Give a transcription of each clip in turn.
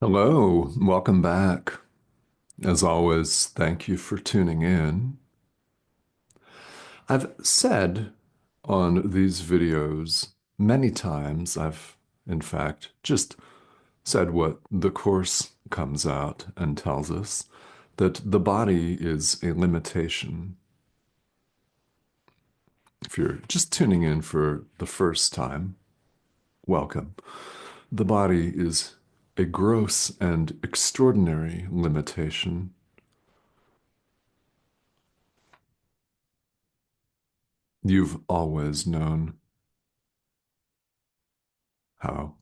Hello, welcome back. As always, thank you for tuning in. I've said on these videos many times, I've in fact just said what the Course comes out and tells us, that the body is a limitation. If you're just tuning in for the first time, welcome. The body is a gross and extraordinary limitation. You've always known. How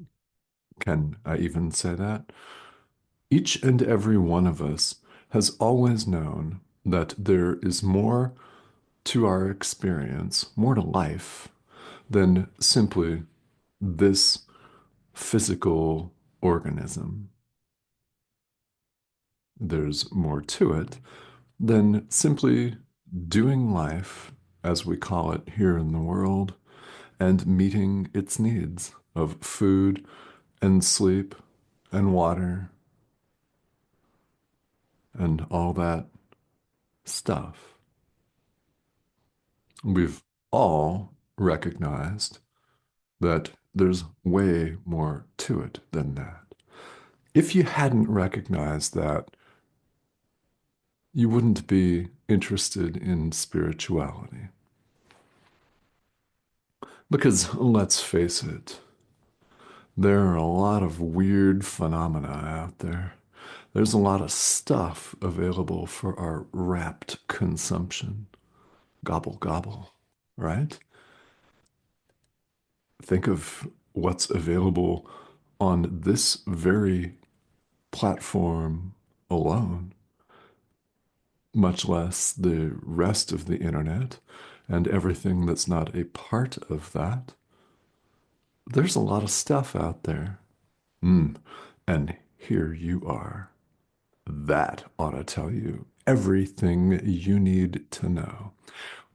can I even say that? Each and every one of us has always known that there is more to our experience, more to life, than simply this physical organism. There's more to it than simply doing life, as we call it here in the world, and meeting its needs of food and sleep and water and all that stuff. We've all recognized that there's way more to it than that. If you hadn't recognized that, you wouldn't be interested in spirituality. Because let's face it, there are a lot of weird phenomena out there. There's a lot of stuff available for our rapt consumption. Gobble, gobble, right? Think of what's available on this very platform alone, much less the rest of the internet and everything that's not a part of that. There's a lot of stuff out there. Mm. And here you are. That ought to tell you everything you need to know.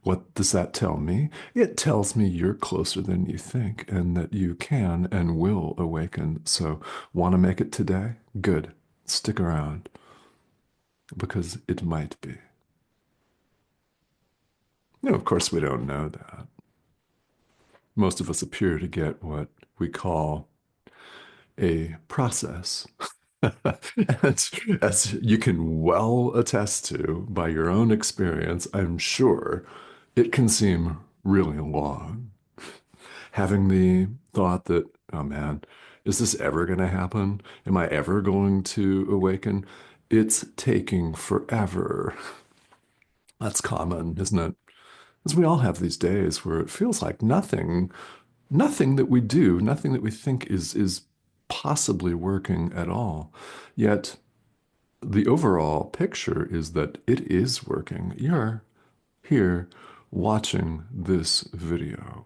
What does that tell me? It tells me you're closer than you think and that you can and will awaken. So, want to make it today? Good. Stick around because it might be. No, of course, we don't know that. Most of us appear to get what we call a process. As you can well attest to by your own experience, I'm sure it can seem really long. Having the thought that, oh man, is this ever going to happen? Am I ever going to awaken? It's taking forever. That's common, isn't it? As we all have these days where it feels like nothing that we do, nothing that we think is possibly working at all. Yet the overall picture is that it is working. You're here watching this video,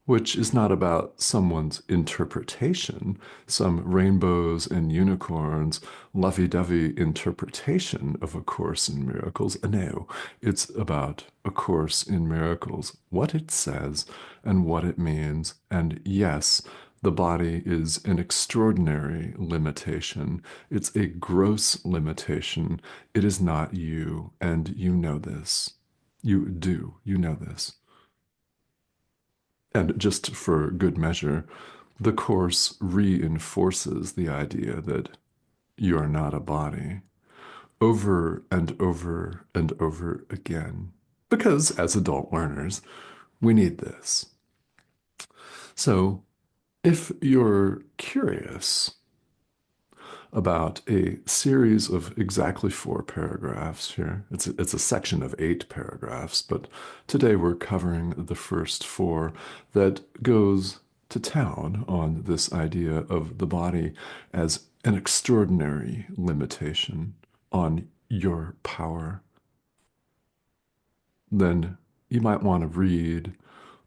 which is not about someone's interpretation, some rainbows and unicorns, lovey-dovey interpretation of A Course in Miracles. No, it's about A Course in Miracles, what it says and what it means. And yes, the body is an extraordinary limitation. It's a gross limitation. It is not you, and you know this. You do, you know this. And just for good measure, the Course reinforces the idea that you are not a body over and over and over again. Because as adult learners, we need this. So if you're curious about a series of exactly 4 paragraphs here. It's a section of 8 paragraphs, but today we're covering the first 4 that goes to town on this idea of the body as an extraordinary limitation on your power. Then you might want to read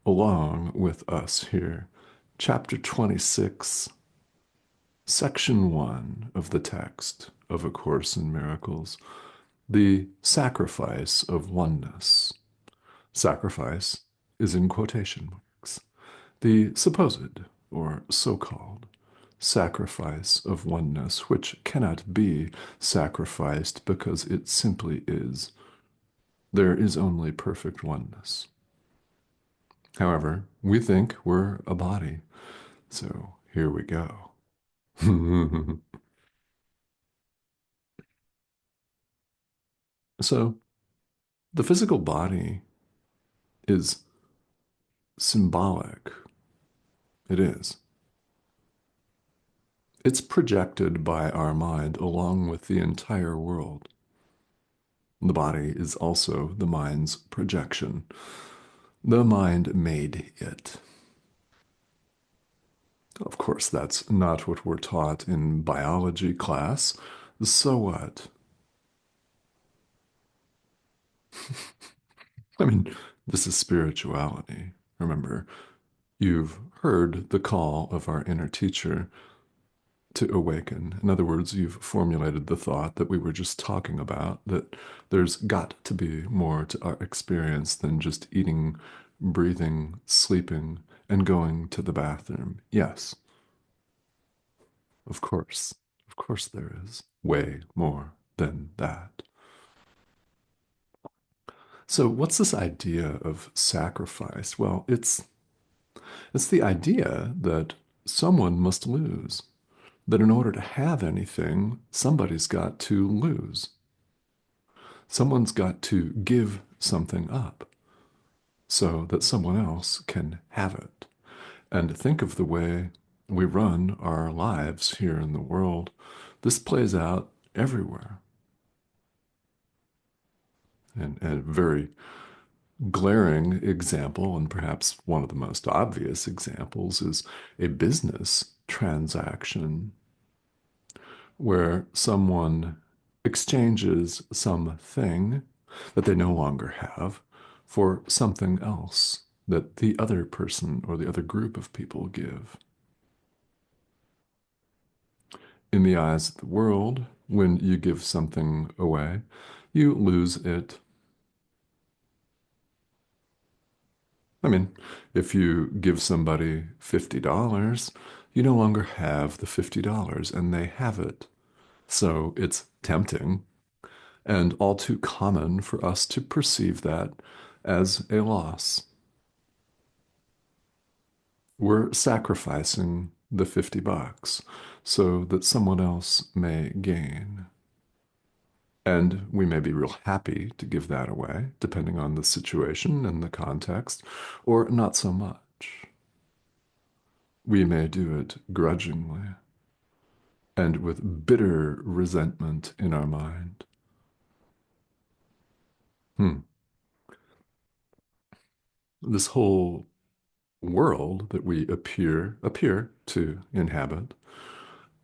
along with us here. Chapter 26, Section 1 of the text of A Course in Miracles, the sacrifice of oneness. Sacrifice is in quotation marks. The supposed, or so-called, sacrifice of oneness, which cannot be sacrificed because it simply is. There is only perfect oneness. However, we think we're a body. So here we go. So the physical body is symbolic. It is. It's projected by our mind along with the entire world. The body is also the mind's projection. The mind made it. Of course, that's not what we're taught in biology class. So what? I mean, this is spirituality. Remember, you've heard the call of our inner teacher to awaken. In other words, you've formulated the thought that we were just talking about, that there's got to be more to our experience than just eating, breathing, sleeping, and going to the bathroom. Yes, of course. Of course there is way more than that. So what's this idea of sacrifice? Well, it's the idea that someone must lose, that in order to have anything, somebody's got to lose. Someone's got to give something up so that someone else can have it. And think of the way we run our lives here in the world. This plays out everywhere. And a very glaring example, and perhaps one of the most obvious examples, is a business transaction where someone exchanges something that they no longer have for something else that the other person or the other group of people give. In the eyes of the world, when you give something away, you lose it. I mean, if you give somebody $50, you no longer have the $50 and they have it. So it's tempting and all too common for us to perceive that as a loss. We're sacrificing the $50 so that someone else may gain. And we may be real happy to give that away, depending on the situation and the context, or not so much. We may do it grudgingly and with bitter resentment in our mind. Hmm. This whole world that we appear to inhabit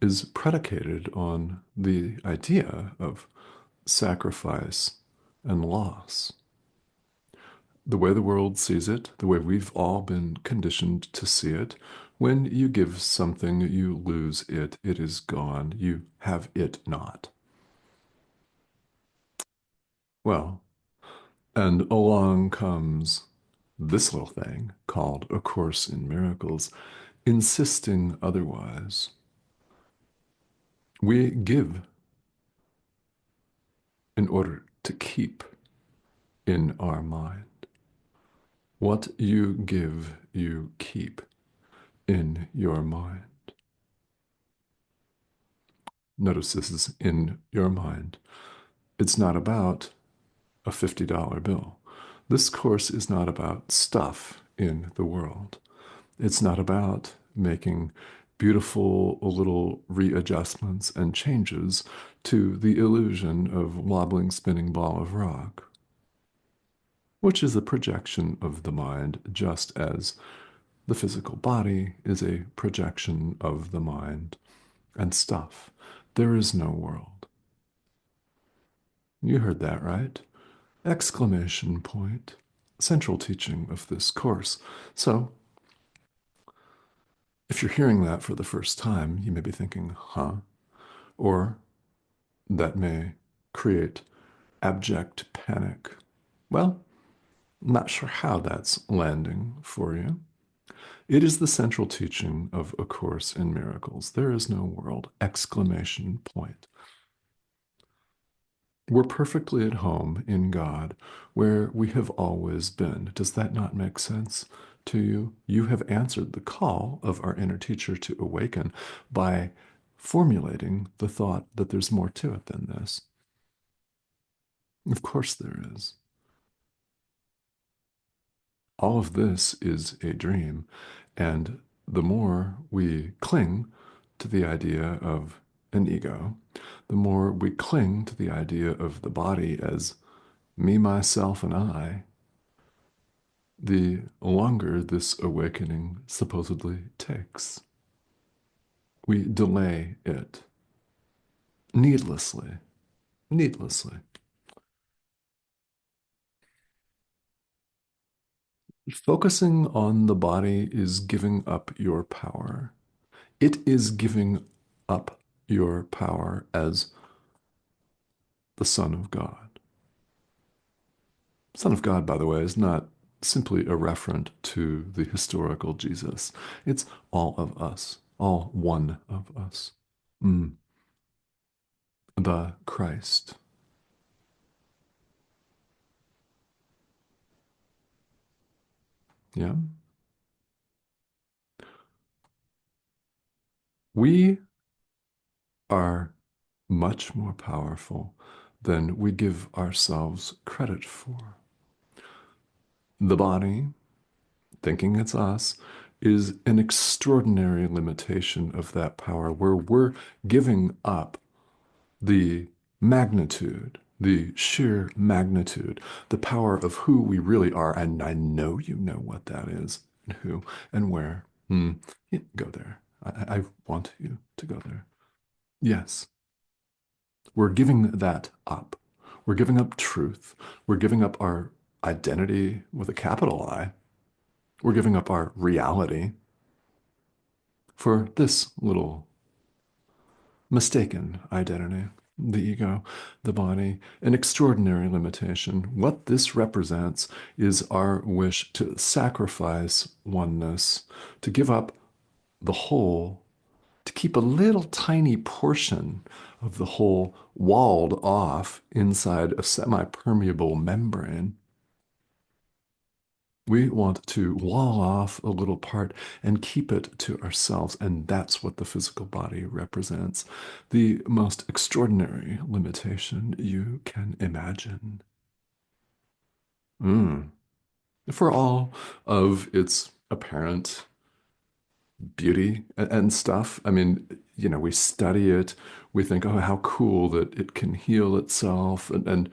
is predicated on the idea of sacrifice and loss. The way the world sees it, the way we've all been conditioned to see it, when you give something, you lose it. It is gone. You have it not. Well, and along comes this little thing called A Course in Miracles, insisting otherwise. We give in order to keep in our mind. What you give, you keep in your mind. Notice this is in your mind. It's not about a $50 bill. This course is not about stuff in the world. It's not about making beautiful little readjustments and changes to the illusion of wobbling, spinning ball of rock, which is a projection of the mind, just as the physical body is a projection of the mind and stuff. There is no world. You heard that right? Exclamation point. Central teaching of this course. So, if you're hearing that for the first time, you may be thinking, huh? Or that may create abject panic. Well, I'm not sure how that's landing for you. It is the central teaching of A Course in Miracles. There is no world! Exclamation point. We're perfectly at home in God, where we have always been. Does that not make sense to you? You have answered the call of our inner teacher to awaken by formulating the thought that there's more to it than this. Of course, there is. All of this is a dream. And the more we cling to the idea of an ego, the more we cling to the idea of the body as me, myself, and I, the longer this awakening supposedly takes. We delay it needlessly, needlessly. Focusing on the body is giving up your power. It is giving up your power as the Son of God. Son of God, by the way, is not simply a referent to the historical Jesus. It's all of us, all one of us. Mm, the Christ. Yeah. We are much more powerful than we give ourselves credit for. The body, thinking it's us, is an extraordinary limitation of that power where we're giving up the magnitude, the sheer magnitude, the power of who we really are. And I know you know what that is and who and where. Yeah, go there. I want you to go there. Yes, we're giving that up. We're giving up truth. We're giving up our identity with a capital I. We're giving up our reality for this little mistaken identity, the ego, the body, an extraordinary limitation. What this represents is our wish to sacrifice oneness, to give up the whole, to keep a little tiny portion of the whole walled off inside a semi-permeable membrane. We want to wall off a little part and keep it to ourselves. And that's what the physical body represents. The most extraordinary limitation you can imagine. Mm. For all of its apparent beauty and stuff, I mean, we study it, we think, oh, how cool that it can heal itself. And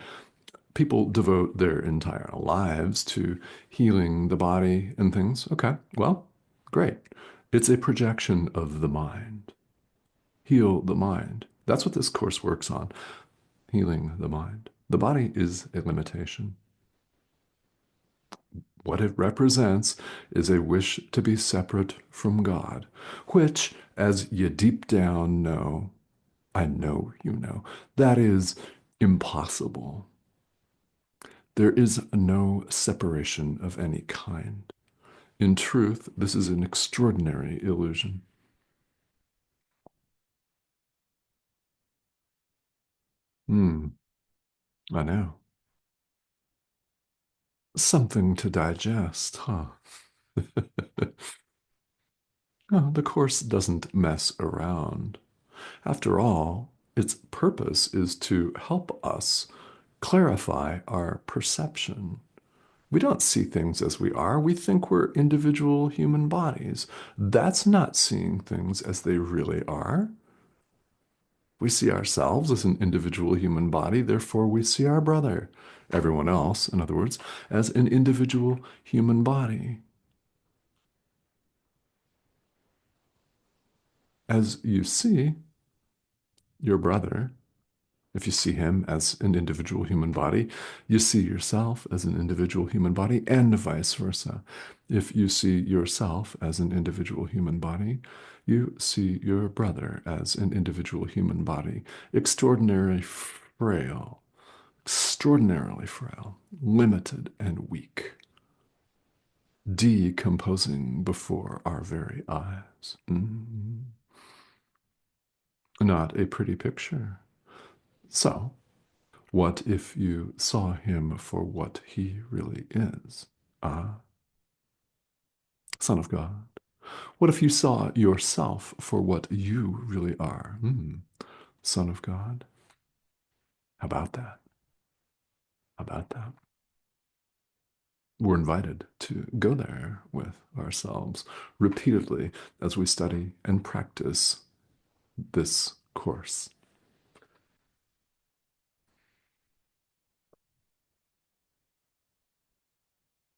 people devote their entire lives to healing the body and things. Okay, well, great. It's a projection of the mind. Heal the mind. That's what this course works on, healing the mind. The body is a limitation. What it represents is a wish to be separate from God, which, as you deep down know, I know you know, that is impossible. There is no separation of any kind. In truth, this is an extraordinary illusion. Hmm, I know. Something to digest, huh? Oh, the Course doesn't mess around. After all, its purpose is to help us clarify our perception. We don't see things as we are. We think we're individual human bodies. That's not seeing things as they really are. We see ourselves as an individual human body, therefore we see our brother, everyone else, in other words, as an individual human body. As you see your brother, if you see him as an individual human body, you see yourself as an individual human body, and vice versa. If you see yourself as an individual human body, you see your brother as an individual human body. Extraordinarily frail, extraordinarily frail, limited, and weak. decomposing before our very eyes. Not a pretty picture. So, what if you saw him for what he really is? Ah, Son of God. What if you saw yourself for what you really are? Son of God. How about that? How about that? We're invited to go there with ourselves repeatedly as we study and practice this course.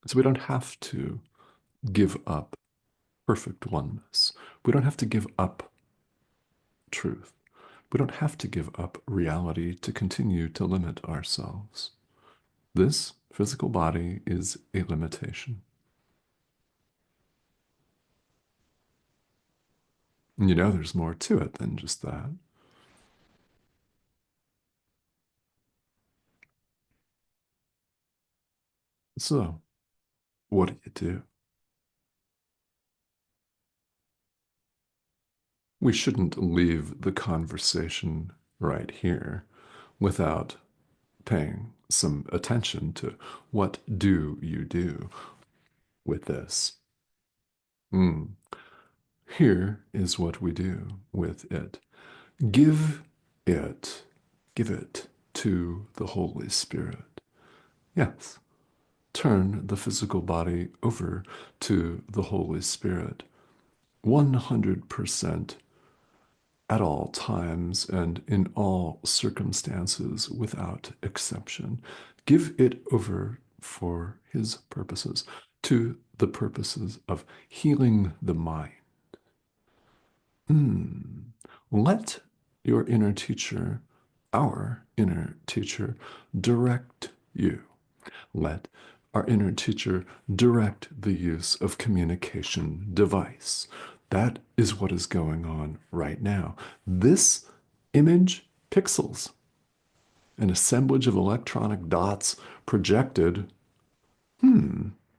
So we don't have to give up perfect oneness. We don't have to give up truth. We don't have to give up reality to continue to limit ourselves. This physical body is a limitation. And you know, there's more to it than just that. So, what do you do? We shouldn't leave the conversation right here without paying some attention to what do you do with this. Mm. Here is what we do with it. Give it, give it to the Holy Spirit. Yes, turn the physical body over to the Holy Spirit 100% at all times and in all circumstances without exception. Give it over for his purposes, to the purposes of healing the mind. Let your inner teacher, our inner teacher, direct you. Let our inner teacher direct the use of communication device. That is what is going on right now. This image, pixels, an assemblage of electronic dots projected,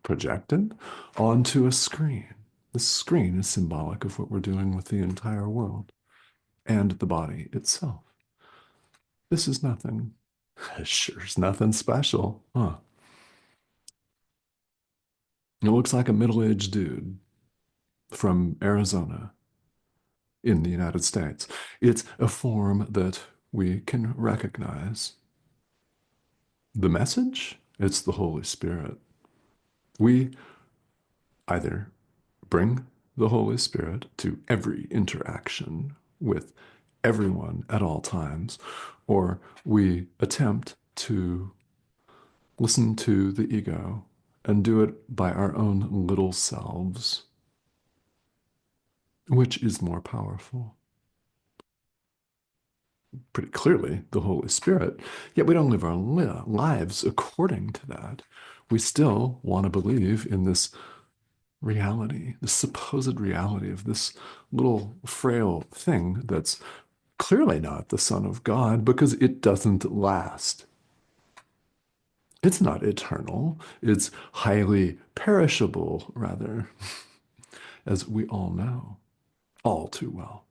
projected onto a screen. The screen is symbolic of what we're doing with the entire world and the body itself. This is nothing. Sure is nothing special, huh? It looks like a middle-aged dude from Arizona in the United States. It's a form that we can recognize. The message? It's the Holy Spirit. We either bring the Holy Spirit to every interaction with everyone at all times, or we attempt to listen to the ego and do it by our own little selves. Which is more powerful? Pretty clearly, the Holy Spirit. Yet we don't live our lives according to that. We still want to believe in this reality, the supposed reality of this little frail thing that's clearly not the Son of God because it doesn't last. It's not eternal. It's highly perishable, rather, as we all know, all too well.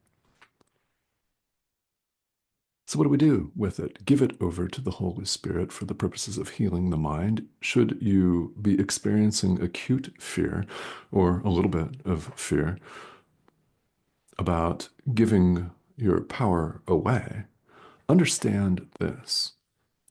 So, what do we do with it? Give it over to the Holy Spirit for the purposes of healing the mind. Should you be experiencing acute fear or a little bit of fear about giving your power away, understand this.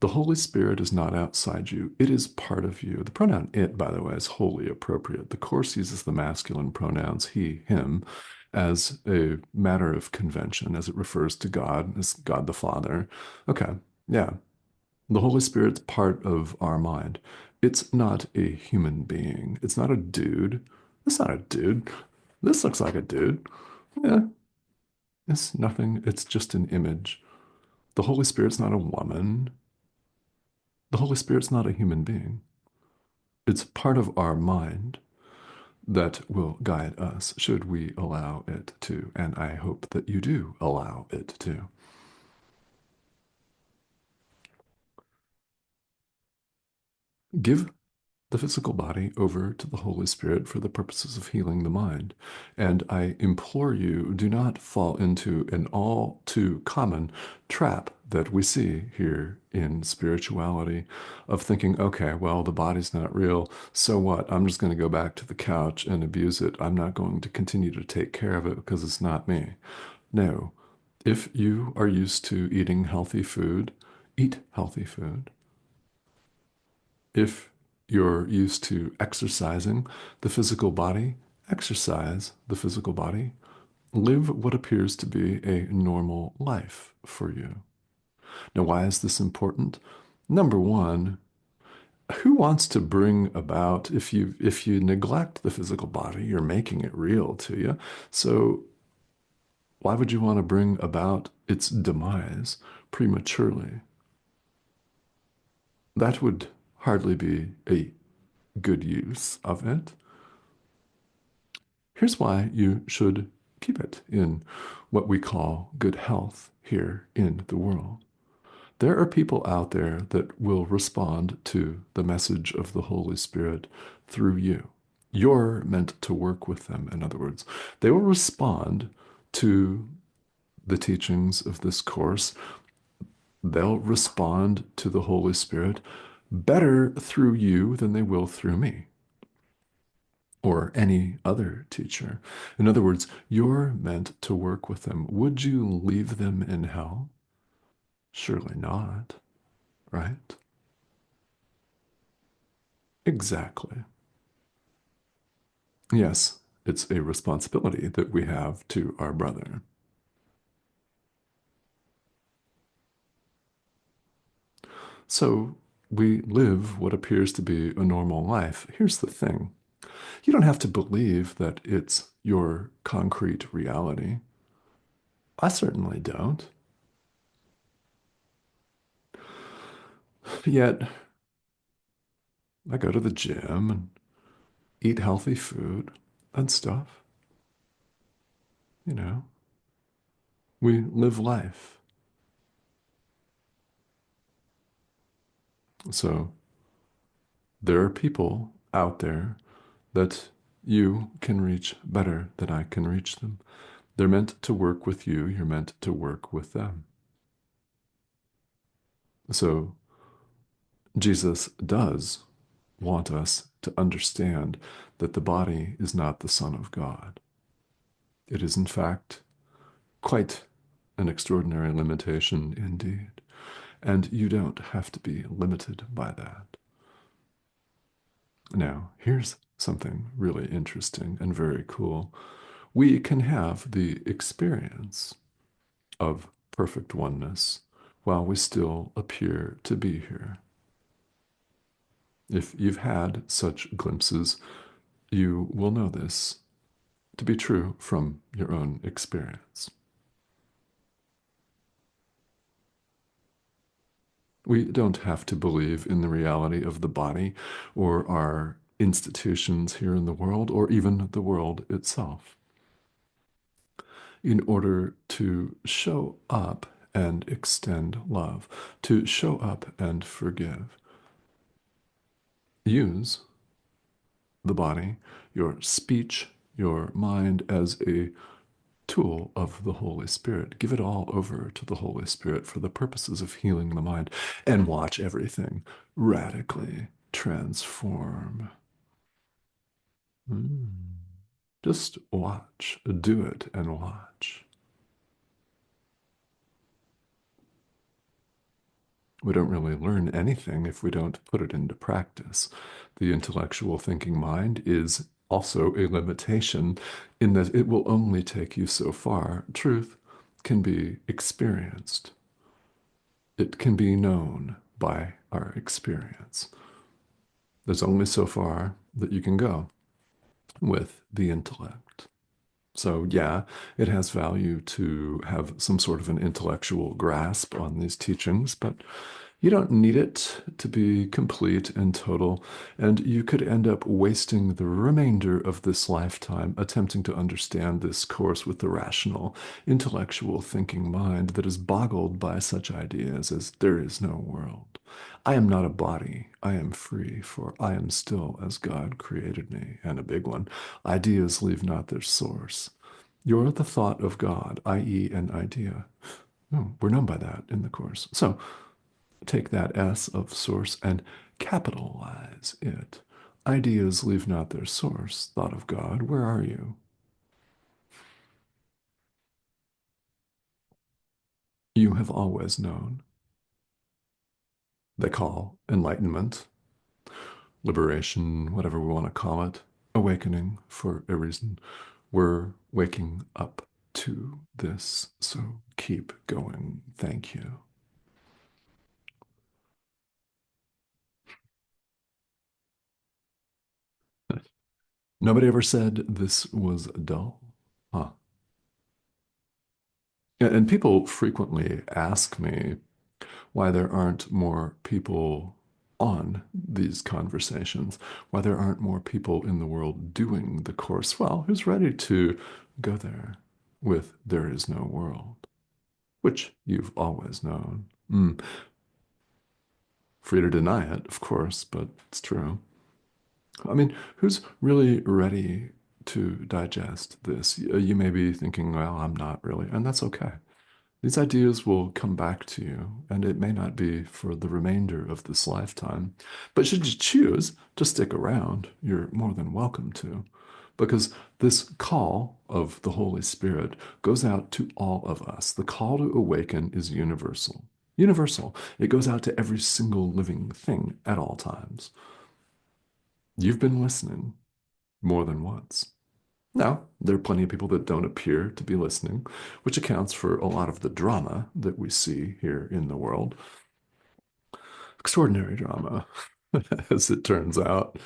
The Holy Spirit is not outside you. It is part of you. The pronoun it, by the way, is wholly appropriate. The Course uses the masculine pronouns he, him, as a matter of convention, as it refers to God, as God the Father. Okay, yeah. The Holy Spirit's part of our mind. It's not a human being. It's not a dude. It's not a dude. This looks like a dude. Yeah, it's nothing. It's just an image. The Holy Spirit's not a woman. The Holy Spirit's not a human being. It's part of our mind that will guide us should we allow it to. And I hope that you do allow it to. Give the physical body over to the Holy Spirit for the purposes of healing the mind. And I implore you, do not fall into an all too common trap that we see here in spirituality of thinking, okay, well, the body's not real. So what? I'm just going to go back to the couch and abuse it. I'm not going to continue to take care of it because it's not me. No. If you are used to eating healthy food, eat healthy food. If you're used to exercising the physical body, exercise the physical body. Live what appears to be a normal life for you. Now, why is this important? Number one, who wants to bring about, if you neglect the physical body, you're making it real to you. So why would you want to bring about its demise prematurely? That would hardly be a good use of it. Here's why you should keep it in what we call good health here in the world. There are people out there that will respond to the message of the Holy Spirit through you. You're meant to work with them, in other words. They will respond to the teachings of this course. They'll respond to the Holy Spirit better through you than they will through me or any other teacher. In other words, you're meant to work with them. Would you leave them in hell? Surely not, right? Exactly. Yes, it's a responsibility that we have to our brother. So we live what appears to be a normal life. Here's the thing. You don't have to believe that it's your concrete reality. I certainly don't. Yet I go to the gym and eat healthy food and stuff. You know, we live life. So there are people out there that you can reach better than I can reach them. They're meant to work with you. You're meant to work with them. So Jesus does want us to understand that the body is not the Son of God. It is, in fact, quite an extraordinary limitation indeed. And you don't have to be limited by that. Now, here's something really interesting and very cool. We can have the experience of perfect oneness while we still appear to be here. If you've had such glimpses, you will know this to be true from your own experience. We don't have to believe in the reality of the body or our institutions here in the world or even the world itself in order to show up and extend love, to show up and forgive. Use the body, your speech, your mind as a tool of the Holy Spirit. Give it all over to the Holy Spirit for the purposes of healing the mind and watch everything radically transform. Mm. Just watch, do it and watch. We don't really learn anything if we don't put it into practice. The intellectual thinking mind is also a limitation in that it will only take you so far. Truth can be experienced. It can be known by our experience. There's only so far that you can go with the intellect. So, yeah, it has value to have some sort of an intellectual grasp on these teachings, but You don't need it to be complete and total, and you could end up wasting the remainder of this lifetime attempting to understand this course with the rational, intellectual thinking mind that is boggled by such ideas as there is no world. I am not a body, I am free, for I am still as God created me. And a big one, ideas leave not their source. You're the thought of God, i.e., an idea. Oh, we're known by that in the course. So, take that S of source and capitalize it. Ideas leave not their source. Thought of God, where are you? You have always known. They call enlightenment, liberation, whatever we want to call it, awakening for a reason. We're waking up to this, so keep going. Thank you. Nobody ever said this was dull. Huh. And people frequently ask me why there aren't more people on these conversations, why there aren't more people in the world doing the course. Well, who's ready to go there with There Is No World, which you've always known? Free to deny it, of course, but it's true. I mean, who's really ready to digest this? You may be thinking, well, I'm not really, and that's okay. These ideas will come back to you, and it may not be for the remainder of this lifetime. But should you choose to stick around, you're more than welcome to, because this call of the Holy Spirit goes out to all of us. The call to awaken is universal. Universal. It goes out to every single living thing at all times. You've been listening more than once. Now, there are plenty of people that don't appear to be listening, which accounts for a lot of the drama that we see here in the world. Extraordinary drama, as it turns out,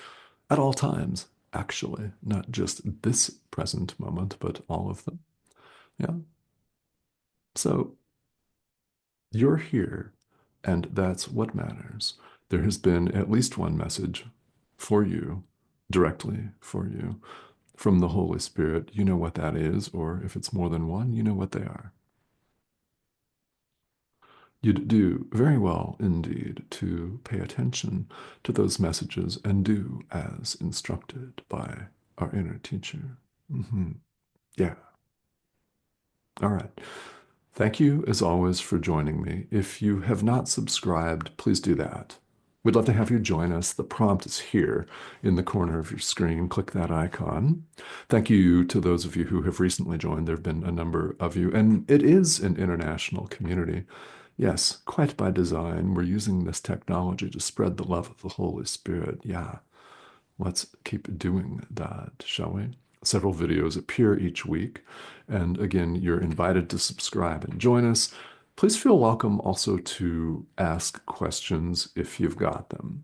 at all times, actually, not just this present moment, but all of them. Yeah. So you're here, and that's what matters. There has been at least one message for you, directly for you, from the Holy Spirit. You know what that is, or if it's more than one, you know what they are. You'd do very well indeed to pay attention to those messages and do as instructed by our inner teacher. Yeah. All right. Thank you, as always, for joining me. If you have not subscribed, please do that. We'd love to have you join us. The prompt is here in the corner of your screen. Click that icon. Thank you to those of you who have recently joined. There have been a number of you, and it is an international community. Yes, quite by design. We're using this technology to spread the love of the Holy Spirit. Yeah, let's keep doing that, shall we? Several videos appear each week. And again, you're invited to subscribe and join us. Please feel welcome also to ask questions if you've got them.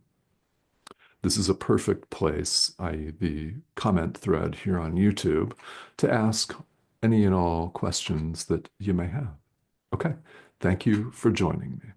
This is a perfect place, i.e., the comment thread here on YouTube, to ask any and all questions that you may have. Okay, thank you for joining me.